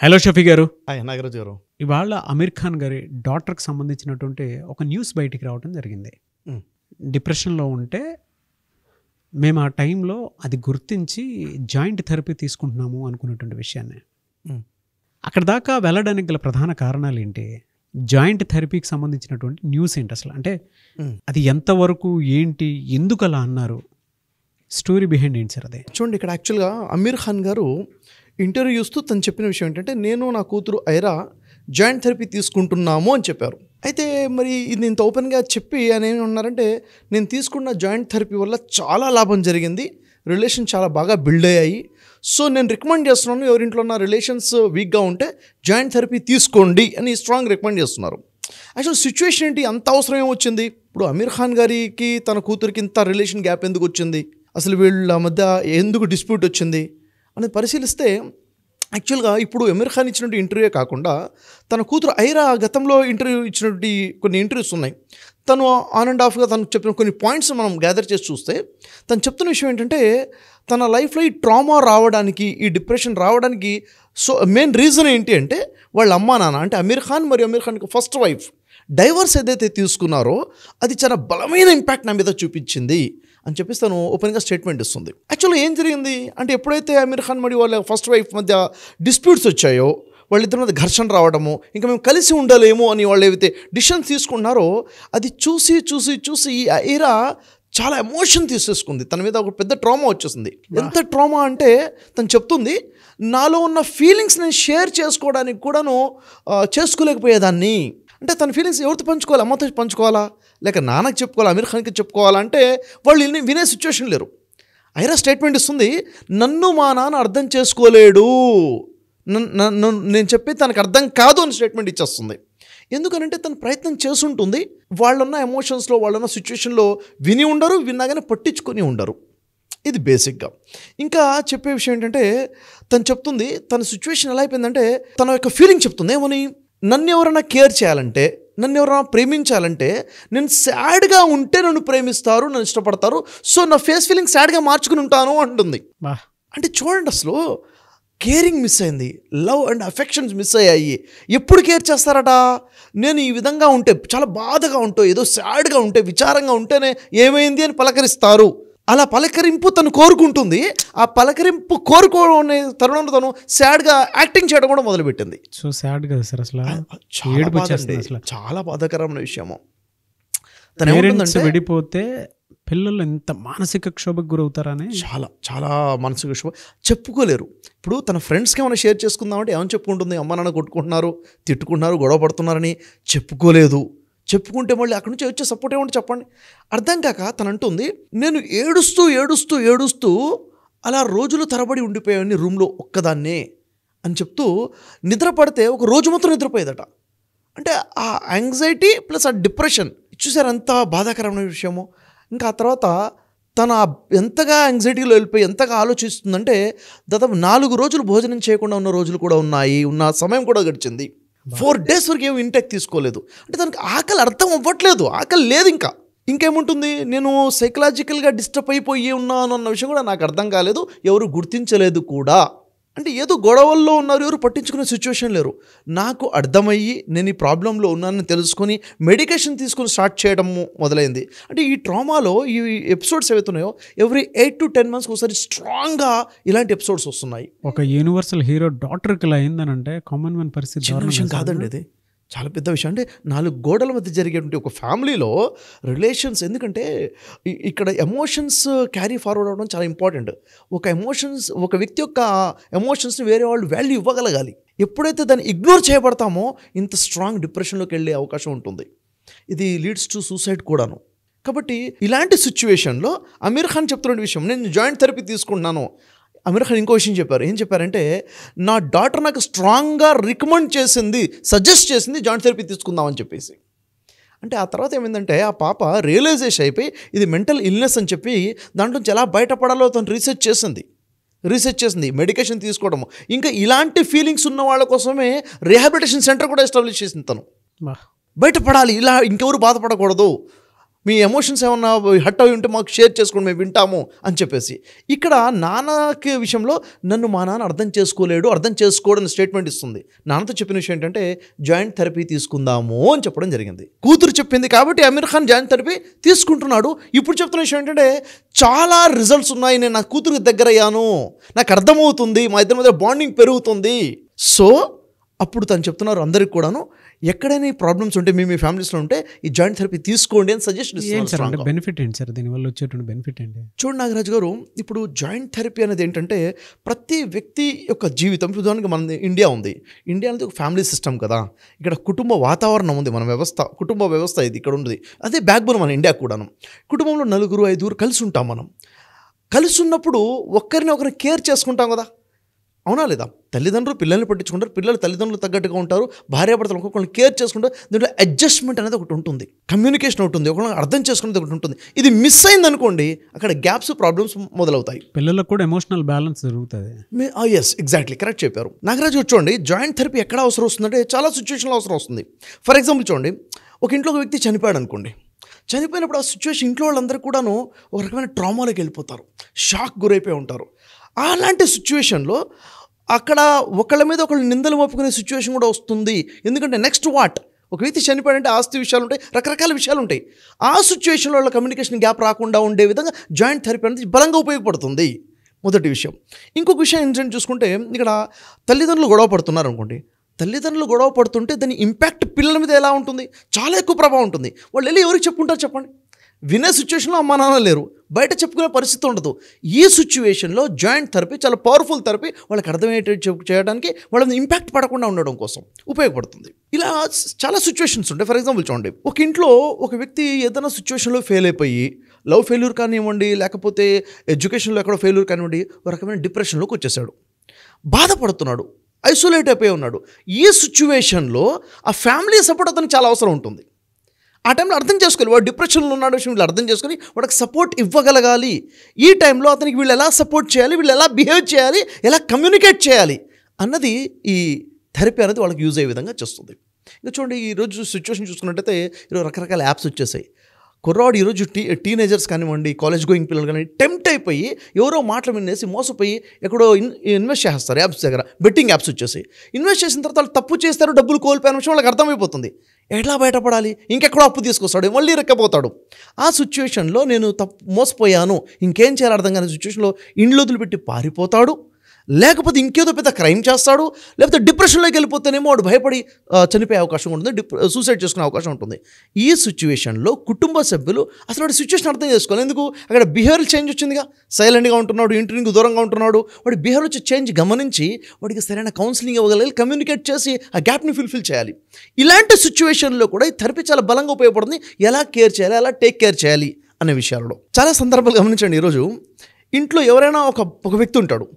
Hello Shafi గారు. నాగరాజు గారు, ఇవాళ అమీర్ ఖాన్ గారి డాటర్కి సంబంధించినటువంటి ఒక న్యూస్ బయటికి రావడం జరిగింది. డిప్రెషన్లో ఉంటే మేము ఆ టైంలో అది గుర్తించి జాయింట్ థెరపీ తీసుకుంటున్నాము అనుకున్నటువంటి విషయాన్ని. అక్కడ దాకా వెళ్ళడానికి గల ప్రధాన కారణాలు ఏంటి? జాయింట్ థెరపీకి సంబంధించినటువంటి న్యూస్ ఏంటి అసలు? అంటే అది ఎంతవరకు ఏంటి, ఎందుకు అలా అన్నారు, స్టోరీ బిహైండ్ ఏంటి సార్? అదే చూడండి, ఇక్కడ యాక్చువల్గా అమీర్ ఖాన్ గారు ఇంటర్వ్యూ చూస్తూ తను చెప్పిన విషయం ఏంటంటే, నేను నా కూతురు ఐరా జాయింట్ థెరపీ తీసుకుంటున్నాము అని చెప్పారు. అయితే మరి ఇది ఇంత ఓపెన్గా చెప్పి ఆయన ఏమి ఉన్నారంటే, నేను తీసుకున్న జాయింట్ థెరపీ వల్ల చాలా లాభం జరిగింది, రిలేషన్ చాలా బాగా బిల్డ్ అయ్యాయి, సో నేను రికమెండ్ చేస్తున్నాను, ఎవరింట్లో ఉన్న రిలేషన్స్ వీక్గా ఉంటే జాయింట్ థెరపీ తీసుకోండి అని స్ట్రాంగ్ రికమెండ్ చేస్తున్నారు. యాక్చువల్ సిచ్యువేషన్ ఏంటి, అంత అవసరం ఏమొచ్చింది? ఇప్పుడు అమీర్ ఖాన్ గారికి తన కూతురికి ఇంత రిలేషన్ గ్యాప్ ఎందుకు వచ్చింది, అసలు వీళ్ళ మధ్య ఎందుకు డిస్ప్యూట్ వచ్చింది అనేది పరిశీలిస్తే, యాక్చువల్గా ఇప్పుడు అమీర్ ఖాన్ ఇచ్చినటువంటి ఇంటర్వ్యూ కాకుండా తన కూతురు ఐరా గతంలో ఇంటర్వ్యూ ఇచ్చినటువంటి కొన్ని ఇంటర్వ్యూస్ ఉన్నాయి. తను ఆన్ అండ్ ఆఫ్గా తను చెప్పిన కొన్ని పాయింట్స్ మనం గ్యాదర్ చేసి చూస్తే, తను చెప్తున్న విషయం ఏంటంటే, తన లైఫ్లో ఈ ట్రామా రావడానికి, ఈ డిప్రెషన్ రావడానికి మెయిన్ రీజన్ ఏంటి అంటే, వాళ్ళ అమ్మా నాన్న అంటే అమీర్ ఖాన్ మరియు అమీర్ ఖాన్కి ఫస్ట్ వైఫ్ డైవర్స్ ఏదైతే తీసుకున్నారో అది చాలా బలమైన ఇంపాక్ట్ నా మీద చూపించింది అని చెప్పేసి తను ఓపెన్గా స్టేట్మెంట్ ఇస్తుంది. యాక్చువల్గా ఏం జరిగింది అంటే, ఎప్పుడైతే అమీర్ ఖాన్ మరియు వాళ్ళ ఫస్ట్ వైఫ్ మధ్య డిస్ప్యూట్స్ వచ్చాయో, వాళ్ళిద్దరి మధ్య ఘర్షణ రావడము, ఇంకా మేము కలిసి ఉండలేము అని వాళ్ళు ఏవైతే డిసిషన్స్ తీసుకున్నారో, అది చూసి చూసి చూసి ఈ ఐరా చాలా ఎమోషన్ తీసేసుకుంది, తన మీద ఒక పెద్ద ట్రామా వచ్చేసింది. ఎంత ట్రామా అంటే, తను చెప్తుంది, నాలో ఉన్న ఫీలింగ్స్ నేను షేర్ చేసుకోవడానికి కూడాను చేసుకోలేకపోయేదాన్ని. అంటే తన ఫీలింగ్స్ ఎవరితో పంచుకోవాలి? అమ్మతో పంచుకోవాలా, లేక నాన్నకి చెప్పుకోవాలా, అమీర్ ఖాన్కి చెప్పుకోవాలా అంటే వాళ్ళు వినే సిచ్యువేషన్ లేరు. ఐరా స్టేట్మెంట్ ఇస్తుంది, నన్ను మా నాన్న అర్థం చేసుకోలేడు, నేను చెప్పి తనకు అర్థం కాదు అని స్టేట్మెంట్ ఇచ్చేస్తుంది. ఎందుకనంటే తను ప్రయత్నం చేస్తుంటుంది, వాళ్ళున్న ఎమోషన్స్లో, వాళ్ళున్న సిచ్యువేషన్లో విని ఉండరు, విన్నాగానే పట్టించుకొని ఉండరు. ఇది బేసిక్గా. ఇంకా చెప్పే విషయం ఏంటంటే, తను చెప్తుంది తన సిచ్యువేషన్ ఎలా అయిపోయిందంటే, తన యొక్క ఫీలింగ్ చెప్తుంది ఏమని, నన్ను ఎవరైనా కేర్ చేయాలంటే, నన్ను ఎవరైనా ప్రేమించాలంటే, నేను సాడ్గా ఉంటే నన్ను ప్రేమిస్తారు, నన్ను ఇష్టపడతారు, సో నా ఫేస్ ఫీలింగ్ సాడ్గా మార్చుకుని ఉంటాను అంటుంది. అంటే చూడండి, అసలు కేరింగ్ మిస్ అయింది, లవ్ అండ్ అఫెక్షన్స్ మిస్ అయ్యాయి. ఎప్పుడు కేర్ చేస్తారట? నేను ఈ విధంగా ఉంటే, చాలా బాధగా ఉంటో, ఏదో సాడ్గా ఉంటే, విచారంగా ఉంటేనే ఏమైంది అని పలకరిస్తారు. అలా పలకరింపు తను కోరుకుంటుంది. ఆ పలకరింపు కోరుకోనే తరుణంలో తను సాడ్గా యాక్టింగ్ చేయడం కూడా మొదలుపెట్టింది. సో సాడ్ కదా సార్, అసలు చాలా బాధాకరమైన విషయము. తను విడిపోతే పిల్లలు ఎంత మానసిక క్షోభకు గురవుతారని, చాలా చాలా మానసిక క్షోభ చెప్పుకోలేరు. ఇప్పుడు తన ఫ్రెండ్స్కి ఏమైనా షేర్ చేసుకుందామంటే ఏమైనా చెప్పుకుంటుంది, అమ్మ నాన్న కొట్టుకుంటున్నారు, తిట్టుకుంటున్నారు, గొడవ పడుతున్నారని చెప్పుకోలేదు. చెప్పుకుంటే మళ్ళీ అక్కడి నుంచి వచ్చే సపోర్ట్ ఏమంటే చెప్పండి, అర్థం కాక తను అంటుంది, నేను ఏడుస్తూ ఏడుస్తూ ఏడుస్తూ అలా రోజులు తరబడి ఉండిపోయావని రూమ్లో ఒక్కదాన్నే అని చెప్తూ నిద్ర పడితే ఒక రోజు మొత్తం నిద్రపోయేదట. అంటే ఆ యాంగ్జైటీ ప్లస్ ఆ డిప్రెషన్ చూసారు ఎంత బాధాకరమైన విషయమో. ఇంకా ఆ తర్వాత తను ఎంతగా యాంగ్జైటీలో వెళ్ళిపోయి ఎంతగా ఆలోచిస్తుందంటే, దాదాపు 4 రోజులు భోజనం చేయకుండా ఉన్న రోజులు కూడా ఉన్నాయి, ఉన్న సమయం కూడా గడిచింది. 4 days వరకు ఏమి ఇంటెక్ తీసుకోలేదు. అంటే తనకి ఆకలి అర్థం అవ్వట్లేదు, ఆకలి లేదు. ఇంకేముంటుంది, నేను సైకలాజికల్గా డిస్టర్బ్ అయిపోయి ఉన్నాను అన్న విషయం కూడా నాకు అర్థం కాలేదు, ఎవరు గుర్తించలేదు కూడా. అంటే ఏదో గొడవల్లో ఉన్నారు, ఎవరు పట్టించుకునే సిచ్యువేషన్ లేరు. నాకు అర్థమయ్యి నేను ఈ ప్రాబ్లంలో ఉన్నానని తెలుసుకొని మెడికేషన్ తీసుకొని స్టార్ట్ చేయడం మొదలైంది. అంటే ఈ ట్రామాలో ఈ ఎపిసోడ్స్ ఏవైతున్నాయో ఎవ్రీ 8 to 10 months ఒకసారి స్ట్రాంగ్గా ఇలాంటి ఎపిసోడ్స్ వస్తున్నాయి. ఒక యూనివర్సల్ హీరో డాక్టర్కి ఇలా అయిందనంటే కామన్ మ్యాన్ పరిస్థితి చిన్న విషయం కాదండి, ఇది చాలా పెద్ద విషయం. అంటే 4 గోడల మధ్య జరిగేటువంటి ఒక ఫ్యామిలీలో రిలేషన్స్, ఎందుకంటే ఇక్కడ ఎమోషన్స్ క్యారీ ఫార్వర్డ్ అవ్వడం చాలా ఇంపార్టెంట్. ఒక వ్యక్తి యొక్క ఎమోషన్స్ని వేరే వాళ్ళు వాల్యూ ఇవ్వగలగాలి. ఎప్పుడైతే దాన్ని ఇగ్నోర్ చేయబడతామో ఇంత స్ట్రాంగ్ డిప్రెషన్లోకి వెళ్ళే అవకాశం ఉంటుంది. ఇది లీడ్స్ టు సూసైడ్ కూడాను. కాబట్టి ఇలాంటి సిచ్యువేషన్లో అమీర్ ఖాన్ చెప్తున్న విషయం, నేను జాయింట్ థెరపీ తీసుకుంటున్నాను. అమీర్ ఖాన్ ఇంకో విషయం చెప్పారు. ఏం చెప్పారంటే, నా డాటర్ నాకు స్ట్రాంగ్గా రికమెండ్ చేసింది, సజెస్ట్ చేసింది జాయింట్ థెరపీ తీసుకుందామని చెప్పేసి. అంటే ఆ తర్వాత ఏమైందంటే, ఆ పాప రియలైజేషన్ అయిపోయి ఇది మెంటల్ ఇల్నెస్ అని చెప్పి దాంట్లో నుంచి ఎలా బయటపడాలో తను రీసెర్చ్ చేసింది, మెడికేషన్ తీసుకోవడము. ఇంకా ఇలాంటి ఫీలింగ్స్ ఉన్న వాళ్ళ కోసమే రీహాబిలిటేషన్ సెంటర్ కూడా ఎస్టాబ్లిష్ చేసింది. తను బయటపడాలి, ఇలా ఇంకెవరు బాధపడకూడదు, మీ ఎమోషన్స్ ఏమన్నా హర్ట్ అయి ఉంటే మాకు షేర్ చేసుకోండి, మేము వింటాము అని చెప్పేసి. ఇక్కడ నాన్నకి విషయంలో నన్ను మా నాన్న అర్థం చేసుకోలేడు, అర్థం చేసుకోవడం స్టేట్మెంట్ ఇస్తుంది. నాన్నతో చెప్పిన విషయం ఏంటంటే జాయింట్ థెరపీ తీసుకుందాము అని చెప్పడం జరిగింది. కూతురు చెప్పింది కాబట్టి అమీర్ ఖాన్ జాయింట్ థెరపీ తీసుకుంటున్నాడు. ఇప్పుడు చెప్తున్న విషయం ఏంటంటే చాలా రిజల్ట్స్ ఉన్నాయి, నేను నా కూతురికి దగ్గర అయ్యాను, నాకు అర్థమవుతుంది, మా ఇద్దరి మధ్య బాండింగ్ పెరుగుతుంది. సో అప్పుడు తను చెప్తున్నారు అందరికి కూడాను, ఎక్కడైనా ఈ ప్రాబ్లమ్స్ ఉంటే మీ ఫ్యామిలీస్లో ఉంటే ఈ జాయింట్ థెరపీ తీసుకోండి అని సజెషన్ ఇస్తున్నారు. బెనిఫిట్ ఏంటి సార్, దీనివల్ల వచ్చేటువంటి బెనిఫిట్ ఏంటి? చూడండి నాగరాజు గారు, ఇప్పుడు జాయింట్ థెరపీ అనేది ఏంటంటే ప్రతి వ్యక్తి యొక్క జీవితం, ఉదాహరణకి మన ఇండియా ఉంది, ఇండియా అనేది ఒక ఫ్యామిలీ సిస్టమ్ కదా, ఇక్కడ కుటుంబ వాతావరణం ఉంది, మన వ్యవస్థ, కుటుంబ వ్యవస్థ ఇది ఇక్కడ ఉంది, అదే బ్యాక్ బోన్ మన ఇండియా కూడాను. కుటుంబంలో 4-5 కలిసి ఉంటాం. మనం కలిసి ఉన్నప్పుడు ఒకరిని కేర్ చేసుకుంటాం కదా, అవునా లేదా? తల్లిదండ్రులు పిల్లల్ని పట్టించుకుంటారు, పిల్లలు తల్లిదండ్రులు తగ్గట్టుగా ఉంటారు, భార్యాభర్తలు ఒక్కొక్కరిని కేర్ చేసుకుంటారు. దీంట్లో అడ్జస్ట్మెంట్ అనేది ఒకటి ఉంటుంది, కమ్యూనికేషన్ ఒకటి ఉంది, ఒకరిని అర్థం చేసుకునేది ఒకటి ఉంటుంది. ఇది మిస్ అయింది అనుకోండి, అక్కడ గ్యాప్స్, ప్రాబ్లమ్స్ మొదలవుతాయి. పిల్లలకు కూడా ఎమోషనల్ బ్యాలెన్స్ జరుగుతుంది. ఎస్, ఎగ్జాక్ట్లీ కరెక్ట్ చెప్పారు నాగరాజు. చూడండి, జాయింట్ థెరపీ ఎక్కడ అవసరం వస్తుందంటే చాలా సిచ్యువేషన్లో అవసరం వస్తుంది. ఫర్ ఎగ్జాంపుల్ చూడండి, ఒక ఇంట్లో ఒక వ్యక్తి చనిపోయాడు అనుకోండి. చనిపోయినప్పుడు ఆ సిచ్యువేషన్ ఇంట్లో వాళ్ళందరూ కూడాను ఒక రకమైన ట్రామాలోకి వెళ్ళిపోతారు, షాక్ గురైపోయి ఉంటారు. అలాంటి సిచ్యువేషన్లో అక్కడ ఒకళ్ళ మీద ఒకళ్ళు నిందలు మోపుకునే సిచ్యువేషన్ కూడా వస్తుంది. ఎందుకంటే నెక్స్ట్ వాట్, ఒక వ్యక్తి చనిపోయాడంటే ఆస్తి విషయాలు ఉంటాయి, రకరకాల విషయాలు ఉంటాయి. ఆ సిచ్యువేషన్లో వాళ్ళ కమ్యూనికేషన్ గ్యాప్ రాకుండా ఉండే విధంగా జాయింట్ థెరపీ అనేది బలంగా ఉపయోగపడుతుంది. మొదటి విషయం. ఇంకొక విషయం ఏంటంటే చూసుకుంటే, ఇక్కడ తల్లిదండ్రులు గొడవ పడుతున్నారు అనుకోండి, తల్లిదండ్రులు గొడవ పడుతుంటే దాని ఇంపాక్ట్ పిల్లల మీద ఎలా ఉంటుంది, చాలా ఎక్కువ ప్రభావం ఉంటుంది. వాళ్ళు వెళ్ళి ఎవరికి చెప్పుకుంటారు చెప్పండి? వినే సిచ్యువేషన్లో అమ్మా నాన్న లేరు, బయట చెప్పుకునే పరిస్థితి ఉండదు. ఈ సిచ్యువేషన్లో జాయింట్ థెరపీ చాలా పవర్ఫుల్ థెరపీ, వాళ్ళకి అర్థమయ్యేటట్టు చేయడానికి, వాళ్ళ ఇంపాక్ట్ పడకుండా ఉండడం కోసం ఉపయోగపడుతుంది. ఇలా చాలా సిచ్యువేషన్స్ ఉంటాయి. ఫర్ ఎగ్జాంపుల్ చూడండి, ఒక ఇంట్లో ఒక వ్యక్తి ఏదైనా సిచ్యువేషన్లో ఫెయిల్ అయిపోయి, లవ్ ఫెయిల్యూర్ కానివ్వండి, లేకపోతే ఎడ్యుకేషన్లో ఎక్కడో ఫెయిల్యూర్ కానివ్వండి, ఒక రకమైన డిప్రెషన్లోకి వచ్చేసాడు, బాధపడుతున్నాడు, ఐసోలేట్ అయిపోయి ఉన్నాడు. ఈ సిచ్యువేషన్లో ఆ ఫ్యామిలీ సపోర్ట్ అతనికి చాలా అవసరం ఉంటుంది. ఆ టైంలో అర్థం చేసుకోవాలి, వాడు డిప్రెషన్లో ఉన్నాడు విషయం వీళ్ళు అర్థం చేసుకొని వాడికి సపోర్ట్ ఇవ్వగలగాలి. ఈ టైంలో అతనికి వీళ్ళు ఎలా సపోర్ట్ చేయాలి, వీళ్ళు ఎలా బిహేవ్ చేయాలి, ఎలా కమ్యూనికేట్ చేయాలి అన్నది ఈ థెరపీ అనేది వాళ్ళకి యూజ్ అయ్యే విధంగా చేస్తుంది. ఇంకా చూడండి, ఈరోజు సిచ్యువేషన్ చూసుకున్నట్టయితే ఈరోజు రకరకాల యాప్స్ వచ్చేసాయి. కుర్రాడు ఈరోజు టీనేజర్స్ కానివ్వండి, కాలేజ్ గోయింగ్ పిల్లలు కానీ టెంప్ట్ అయిపోయి ఎవరో మాటలు వినేసి మోసపోయి ఎక్కడో ఇన్వెస్ట్ చేస్తారు యాప్స్ దగ్గర, బెట్టింగ్ యాప్స్ వచ్చేసి. ఇన్వెస్ట్ చేసిన తర్వాత వాళ్ళు తప్పు చేస్తారు, డబ్బులు కోల్పోయిన విషయం వాళ్ళకి అర్థమైపోతుంది. ఎట్లా బయటపడాలి, ఇంకెక్కడో అప్పు తీసుకొస్తాడు, మళ్ళీ రెక్కపోతాడు. ఆ సిచ్యువేషన్లో నేను మోసపోయాను, ఇంకేం చేయాలి అర్థం కాని సిచ్యువేషన్లో ఇండ్లు వదిలిపెట్టి పారిపోతాడు, లేకపోతే ఇంకేదో పెద్ద క్రైమ్ చేస్తాడు, లేకపోతే డిప్రెషన్లోకి వెళ్ళిపోతేనేమో వాడు భయపడి చనిపోయే అవకాశం ఉంటుంది, సూసైడ్ చేసుకునే అవకాశం ఉంటుంది. ఈ సిచ్యువేషన్లో కుటుంబ సభ్యులు అసలు వాడి సిచ్యువేషన్ అర్థం చేసుకోవాలి. ఎందుకు, అక్కడ బిహేవియర్ చేంజ్ వచ్చిందిగా, సైలెంట్గా ఉంటున్నాడు, ఇంటికి దూరంగా ఉంటున్నాడు. వాడి బిహేవియర్ వచ్చి చేంజ్ గమనించి వాడికి సరైన కౌన్సిలింగ్ ఇవ్వగలగాలి, కమ్యూనికేట్ చేసి ఆ గ్యాప్ని ఫుల్ఫిల్ చేయాలి. ఇలాంటి సిచ్యువేషన్లో కూడా ఈ థెరపీ చాలా బలంగా ఉపయోగపడుతుంది. ఎలా కేర్ చేయాలి, ఎలా టేక్ కేర్ చేయాలి అనే విషయాలలో చాలా సందర్భాలు గమనించండి. ఈరోజు ఇంట్లో ఎవరైనా ఒక వ్యక్తి ఉంటాడు,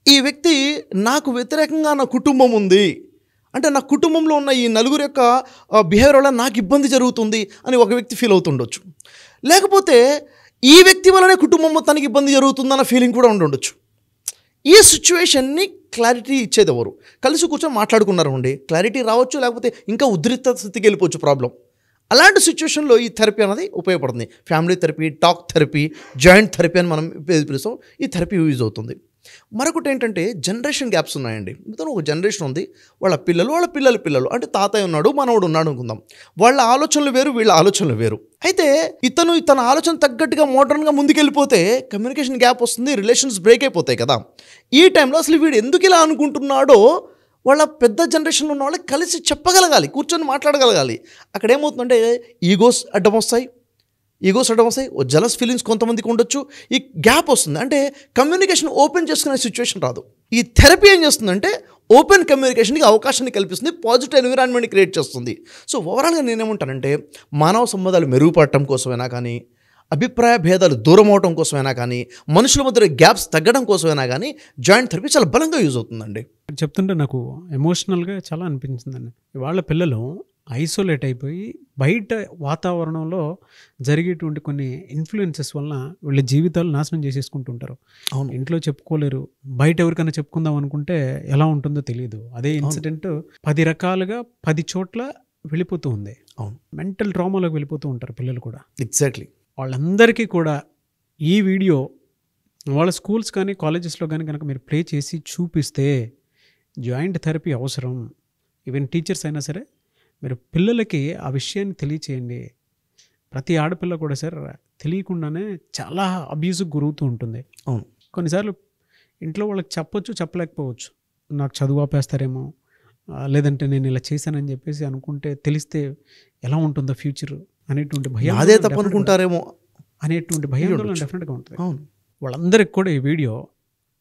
ఈ వ్యక్తి నాకు వ్యతిరేకంగా నా కుటుంబం ఉంది అంటే, నా కుటుంబంలో ఉన్న ఈ నలుగురు యొక్క బిహేవియర్ వల్ల నాకు ఇబ్బంది జరుగుతుంది అని ఒక వ్యక్తి ఫీల్ అవుతుండొచ్చు. లేకపోతే ఈ వ్యక్తి వల్లనే కుటుంబం మొత్తానికి ఇబ్బంది జరుగుతుందన్న ఫీలింగ్ కూడా ఉండొచ్చు. ఈ సిచ్యువేషన్ని క్లారిటీ ఇచ్చేది ఎవరు? కలిసి కూర్చొని మాట్లాడుకున్నారు అండి, క్లారిటీ రావచ్చు, లేకపోతే ఇంకా ఉద్రిక్త స్థితికి వెళ్ళిపోవచ్చు ప్రాబ్లం. అలాంటి సిచ్యువేషన్లో ఈ థెరపీ అనేది ఉపయోగపడుతుంది. Family therapy, talk therapy, joint therapy అని మనం పిలుస్తాం. ఈ థెరపీ యూజ్ అవుతుంది. మరొకటి ఏంటంటే జనరేషన్ గ్యాప్స్ ఉన్నాయండి. మొత్తం ఒక జనరేషన్ ఉంది, వాళ్ళ పిల్లలు అంటే తాతయ్య ఉన్నాడు, మనవడు ఉన్నాడు అనుకుందాం. వాళ్ళ ఆలోచనలు వేరు, వీళ్ళ ఆలోచనలు వేరు. అయితే తన ఆలోచన తగ్గట్టుగా మోడర్న్గా ముందుకెళ్ళిపోతే కమ్యూనికేషన్ గ్యాప్ వస్తుంది, రిలేషన్స్ బ్రేక్ అయిపోతాయి కదా. ఈ టైంలో అసలు వీడు ఎందుకు ఇలా అనుకుంటున్నాడో వాళ్ళ పెద్ద జనరేషన్లో ఉన్న వాళ్ళకి కలిసి చెప్పగలగాలి, కూర్చొని మాట్లాడగలగాలి. అక్కడ ఏమవుతుందంటే ఈగోస్ అడ్డం వస్తాయి, జలస్ ఫీలింగ్స్ కొంతమందికి ఉండొచ్చు, ఈ గ్యాప్ వస్తుంది. అంటే కమ్యూనికేషన్ ఓపెన్ చేసుకునే సిచ్యువేషన్ రాదు. ఈ థెరపీ ఏం చేస్తుందంటే ఓపెన్ కమ్యూనికేషన్కి అవకాశాన్ని కల్పిస్తుంది, పాజిటివ్ ఎన్విరాన్మెంట్ని క్రియేట్ చేస్తుంది. సో ఓవరాల్గా నేనేమంటానంటే మానవ సంబంధాలు మెరుగుపడటం కోసమైనా కానీ, అభిప్రాయ భేదాలు దూరం అవడం కోసమైనా కానీ, మనుషుల మధ్య గ్యాప్స్ తగ్గడం కోసమైనా కానీ జాయింట్ థెరపీ చాలా బలంగా యూజ్ అవుతుందండి. చెప్తుంటే నాకు ఎమోషనల్గా చాలా అనిపించిందండి. వాళ్ళ పిల్లలు ఐసోలేట్ అయిపోయి బయట వాతావరణంలో జరిగేటువంటి కొన్ని ఇన్ఫ్లుయెన్సెస్ వలన వీళ్ళ జీవితాలు నాశనం చేసేసుకుంటుంటారు. అవును, ఇంట్లో చెప్పుకోలేరు, బయట ఎవరికైనా చెప్పుకుందాం అనుకుంటే ఎలా ఉంటుందో తెలియదు. అదే ఇన్సిడెంట్ 10 రకాలుగా 10 చోట్ల వెళ్ళిపోతూ ఉంది. అవును, మెంటల్ ట్రామాలోకి వెళ్ళిపోతూ ఉంటారు పిల్లలు కూడా. ఎగ్జాక్ట్లీ. వాళ్ళందరికీ కూడా ఈ వీడియో వాళ్ళ స్కూల్స్ కానీ కాలేజెస్లో కానీ కనుక మీరు ప్లే చేసి చూపిస్తే జాయింట్ థెరపీ అవసరం, ఈవెన్ టీచర్స్ అయినా సరే మీరు పిల్లలకి ఆ విషయాన్ని తెలియచేయండి. ప్రతి ఆడపిల్ల కూడా సార్ తెలియకుండానే చాలా అబ్యూజ్కి గురవుతూ ఉంటుంది. అవును, కొన్నిసార్లు ఇంట్లో వాళ్ళకి చెప్పొచ్చు, చెప్పలేకపోవచ్చు. నాకు చదువు ఆపేస్తారేమో, లేదంటే నేను ఇలా చేశానని చెప్పేసి అనుకుంటే తెలిస్తే ఎలా ఉంటుందో ఫ్యూచర్ అనేటువంటి భయం, అదే తప్పు అనుకుంటారేమో అనేటువంటి భయాందోళన డెఫినెట్గా ఉంటుంది. అవును, వాళ్ళందరికీ కూడా ఈ వీడియో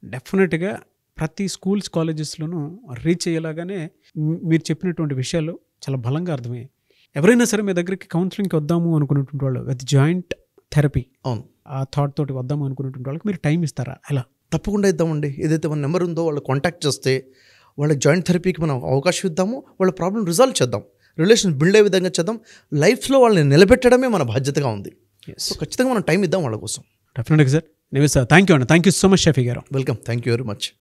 డెఫినెట్గా ప్రతి స్కూల్స్ కాలేజెస్లోనూ రీచ్ అయ్యేలాగానే మీరు చెప్పినటువంటి విషయాలు చాలా బలంగా అర్థమయ్యాయి. ఎవరైనా సరే మీ దగ్గరికి కౌన్సిలింగ్కి వద్దాము అనుకున్నటువంటి వాళ్ళు విత్ జాయింట్ థెరపీ, అవును, ఆ థాట్ తోటి వద్దాము అనుకున్నటువంటి వాళ్ళకి మీరు టైం ఇస్తారా? ఎలా? తప్పకుండా ఇద్దామండి. ఏదైతే మన నెంబర్ ఉందో వాళ్ళు కాంటాక్ట్ చేస్తే వాళ్ళ జాయింట్ థెరపీకి మనం అవకాశం ఇద్దాము. వాళ్ళ ప్రాబ్లం రిజాల్వ్ చేద్దాం, రిలేషన్ బిల్డ్ అయ్యే విధంగా చేద్దాం. లైఫ్లో వాళ్ళని నిలబెట్టడమే మన బాధ్యతగా ఉంది. సో ఖచ్చితంగా మనం టైం ఇద్దాం వాళ్ళ కోసం. డెఫినెట్గా సార్. నివేస్ సార్, థ్యాంక్ యూ అండి. Thank you so much Shafi గారు. Welcome. Thank you very much.